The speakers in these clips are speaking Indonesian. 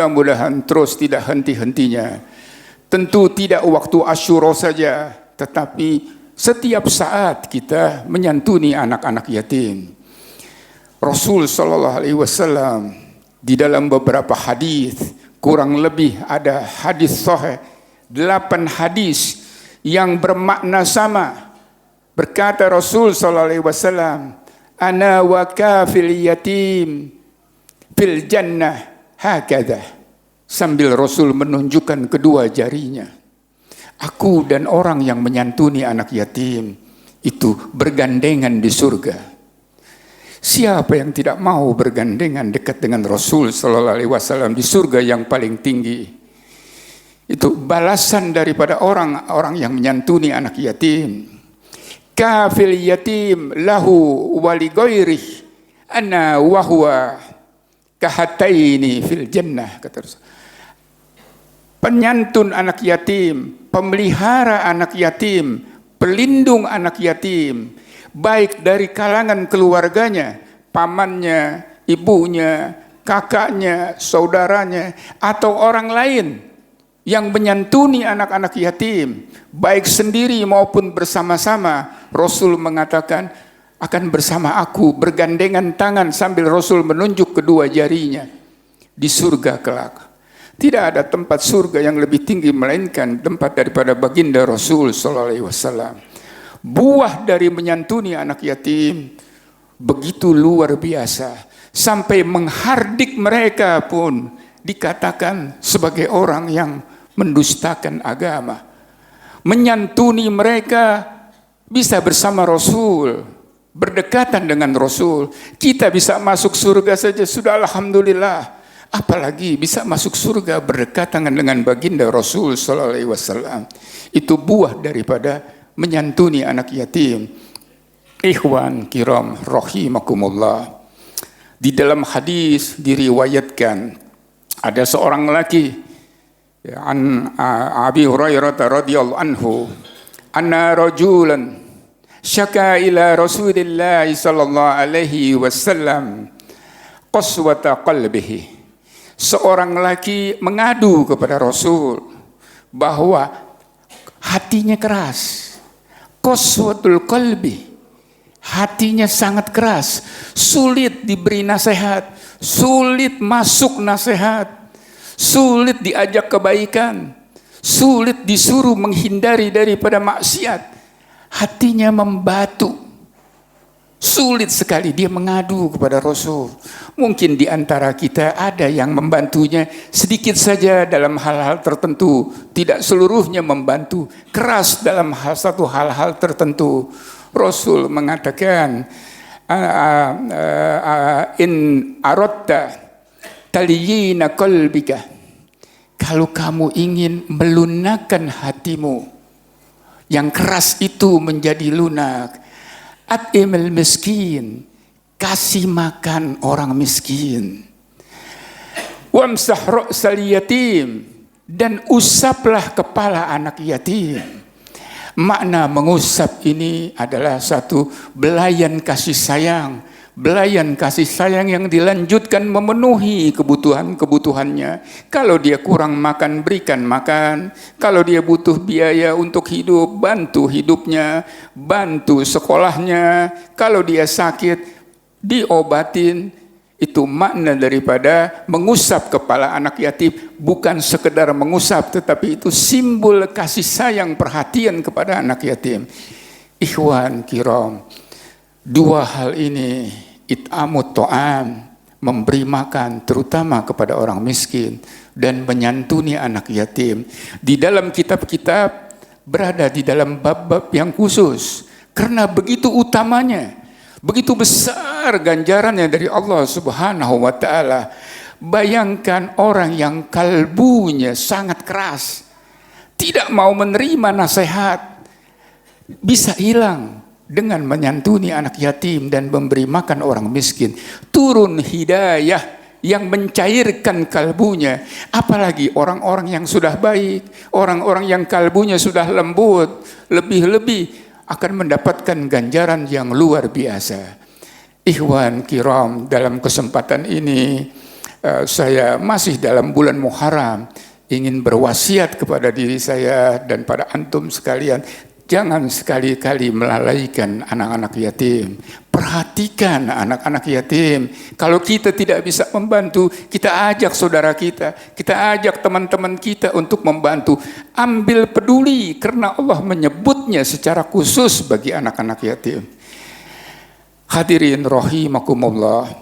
mudah-mudahan terus tidak henti-hentinya. Tentu tidak waktu Asyura saja, tetapi setiap saat kita menyantuni anak-anak yatim. Rasul sallallahu alaihi wasallam di dalam beberapa hadis, kurang lebih ada hadis sahih 8 hadis yang bermakna sama. Berkata Rasul sallallahu alaihi wasallam, "Ana wa kafil yatim fil jannah hakadha." Sambil Rasul menunjukkan kedua jarinya. Aku dan orang yang menyantuni anak yatim itu bergandengan di surga. Siapa yang tidak mau bergandengan dekat dengan Rasul sallallahu alaihi wasallam di surga yang paling tinggi? Itu balasan daripada orang-orang yang menyantuni anak yatim. Kafil yatim lahu wali ghairih ana wa huwa kahataini fil jannah, kata Rasul. Penyantun anak yatim, pemelihara anak yatim, pelindung anak yatim, baik dari kalangan keluarganya, pamannya, ibunya, kakaknya, saudaranya, atau orang lain yang menyantuni anak-anak yatim, baik sendiri maupun bersama-sama. Rasul mengatakan akan bersama aku bergandengan tangan sambil Rasul menunjuk kedua jarinya di surga kelak. Tidak ada tempat surga yang lebih tinggi melainkan tempat daripada baginda Rasul sallallahu alaihi wasallam. Buah dari menyantuni anak yatim begitu luar biasa, sampai menghardik mereka pun dikatakan sebagai orang yang mendustakan agama. Menyantuni mereka bisa bersama Rasul, berdekatan dengan Rasul. Kita bisa masuk surga saja sudah alhamdulillah, apalagi bisa masuk surga berdekatan dengan baginda Rasul sallallahu alaihi wasallam. Itu buah daripada menyantuni anak yatim. Ikhwan kiram rahimakumullah. Di dalam hadis diriwayatkan ada seorang lelaki, an Abi Hurairah radhiyallahu anhu, anna rajulan syaka ila Rasulillah sallallahu alaihi wasallam qaswata qalbihi. Seorang lelaki mengadu kepada Rasul bahwa hatinya keras. Qaswatul qalbi, hatinya sangat keras, sulit diberi nasihat, sulit masuk nasihat, sulit diajak kebaikan, sulit disuruh menghindari daripada maksiat. Hatinya membatu, sulit sekali dia mengadu kepada Rasul. Mungkin di antara kita ada yang membantunya sedikit saja dalam hal-hal tertentu, tidak seluruhnya membantu, keras dalam satu hal-hal tertentu. Rasul mengatakan, in aradta talyina qalbika, kalau kamu ingin melunakkan hatimu yang keras itu menjadi lunak, at'imil miskin, kasih makan orang miskin. Wamsah ra'sal yatim, dan usaplah kepala anak yatim. Makna mengusap ini adalah satu belayan kasih sayang, belayan kasih sayang yang dilanjutkan memenuhi kebutuhan-kebutuhannya. Kalau dia kurang makan, berikan makan. Kalau dia butuh biaya untuk hidup, bantu hidupnya, bantu sekolahnya. Kalau dia sakit, diobatin. Itu makna daripada mengusap kepala anak yatim. Bukan sekedar mengusap, tetapi itu simbol kasih sayang, perhatian kepada anak yatim. Ikhwan kiram, dua hal ini, it'amut ta'am, memberi makan terutama kepada orang miskin, dan menyantuni anak yatim, di dalam kitab-kitab berada di dalam bab-bab yang khusus, karena begitu utamanya, begitu besar ganjarannya dari Allah Subhanahu wa ta'ala. Bayangkan orang yang kalbunya sangat keras, tidak mau menerima nasihat, bisa hilang dengan menyantuni anak yatim dan memberi makan orang miskin. Turun hidayah yang mencairkan kalbunya. Apalagi orang-orang yang sudah baik, orang-orang yang kalbunya sudah lembut, lebih-lebih akan mendapatkan ganjaran yang luar biasa. Ikhwan kiram, dalam kesempatan ini saya masih dalam bulan Muharram, ingin berwasiat kepada diri saya dan pada antum sekalian, jangan sekali-kali melalaikan anak-anak yatim. Perhatikan anak-anak yatim. Kalau kita tidak bisa membantu, kita ajak saudara kita ajak teman-teman kita untuk membantu. Ambil peduli, karena Allah menyebutnya secara khusus bagi anak-anak yatim. Hadirin rahimakumullah,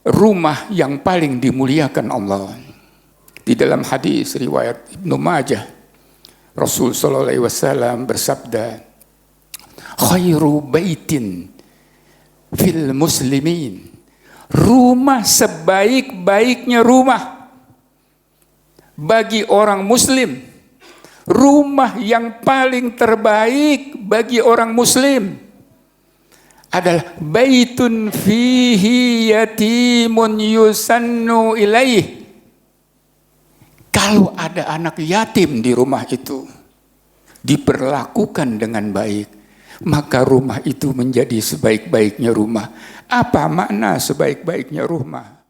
rumah yang paling dimuliakan Allah. Di dalam hadis riwayat Ibnu Majah, Rasul sallallahu alaihi wasallam bersabda, khairu baitin fil muslimin, rumah sebaik-baiknya rumah bagi orang muslim, rumah yang paling terbaik bagi orang muslim adalah baitun fihi yatimun yusannu ilaih. Kalau ada anak yatim di rumah itu, diperlakukan dengan baik, maka rumah itu menjadi sebaik-baiknya rumah. Apa makna sebaik-baiknya rumah?